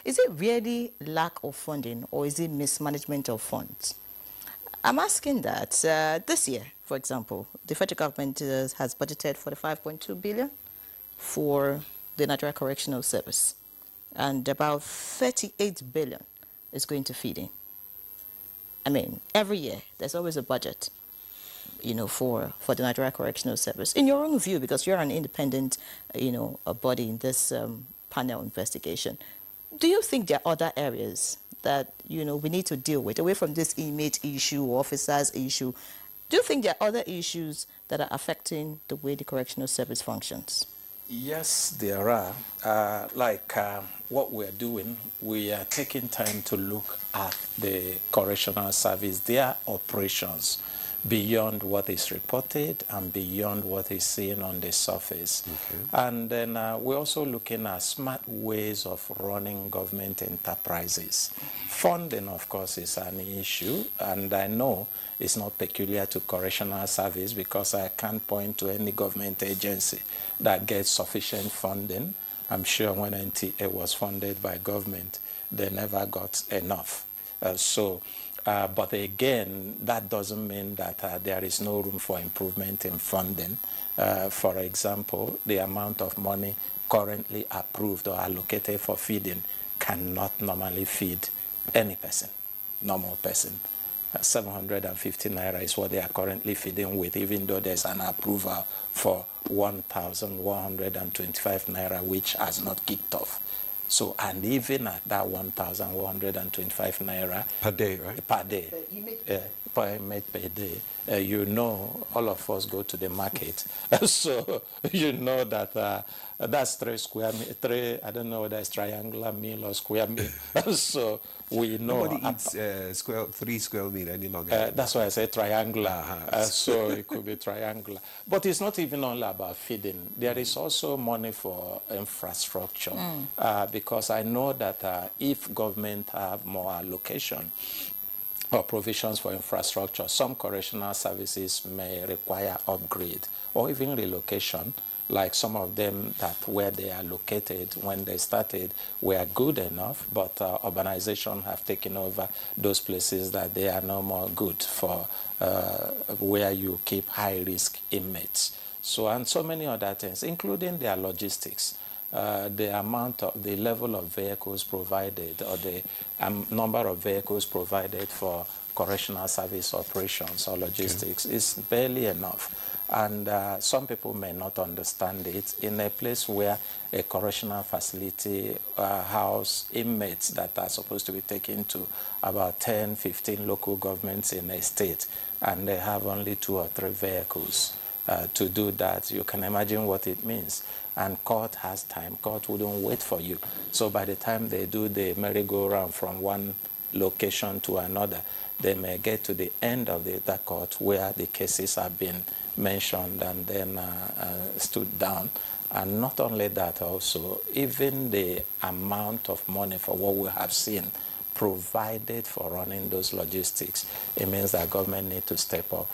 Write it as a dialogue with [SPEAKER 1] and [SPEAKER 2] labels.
[SPEAKER 1] Is it really lack of funding or is it mismanagement of funds? I'm asking that this year, for example, the federal government has budgeted 45.2 billion for the Nigerian Correctional Service, and about 38 billion is going to feeding. I mean, every year there's always a budget, for the Nigerian Correctional Service. In your own view, because you're an independent, a body in this panel investigation, do you think there are other areas that, we need to deal with, away from this inmate issue or officers issue? Do you think there are other issues that are affecting the way the correctional service functions?
[SPEAKER 2] Yes, there are. What we're doing, we are taking time to look at the correctional service, their operations, beyond what is reported and beyond what is seen on the surface. Okay. And then we're also looking at smart ways of running government enterprises. Funding, of course, is an issue, and I know it's not peculiar to correctional service because I can't point to any government agency that gets sufficient funding. I'm sure when NTA was funded by government, they never got enough. But again, that doesn't mean that there is no room for improvement in funding. For example, the amount of money currently approved or allocated for feeding cannot normally feed any person, normal person. 750 naira is what they are currently feeding with, even though there's an approval for 1,125 naira, which has not kicked off. So, and even at that 1,125 naira
[SPEAKER 3] per day, right?
[SPEAKER 2] Per day, per inmate per day, all of us go to the market, so you know that that's I don't know whether it's triangular meal or square meal. So we know
[SPEAKER 3] nobody eats 3 square meal any longer.
[SPEAKER 2] That's why I say triangular. So it could be triangular, but it's not even only about feeding. There is also money for infrastructure, because I know that if government have more allocation or provisions for infrastructure, some correctional services may require upgrade or even relocation. Like some of them that where they are located when they started were good enough, but urbanization have taken over those places that they are no more good for, where you keep high-risk inmates. So, and so many other things, including their logistics. The level of vehicles provided, or the number of vehicles provided for correctional service operations or logistics is barely enough. And some people may not understand it. In a place where a correctional facility house inmates that are supposed to be taken to about 10, 15 local governments in a state, and they have only 2 or 3 vehicles to do that, you can imagine what it means. And court has time. Court wouldn't wait for you. So by the time they do the merry-go-round from one location to another, they may get to the end of the court where the cases have been mentioned and then stood down. And not only that, also, even the amount of money for what we have seen provided for running those logistics, it means that government need to step up.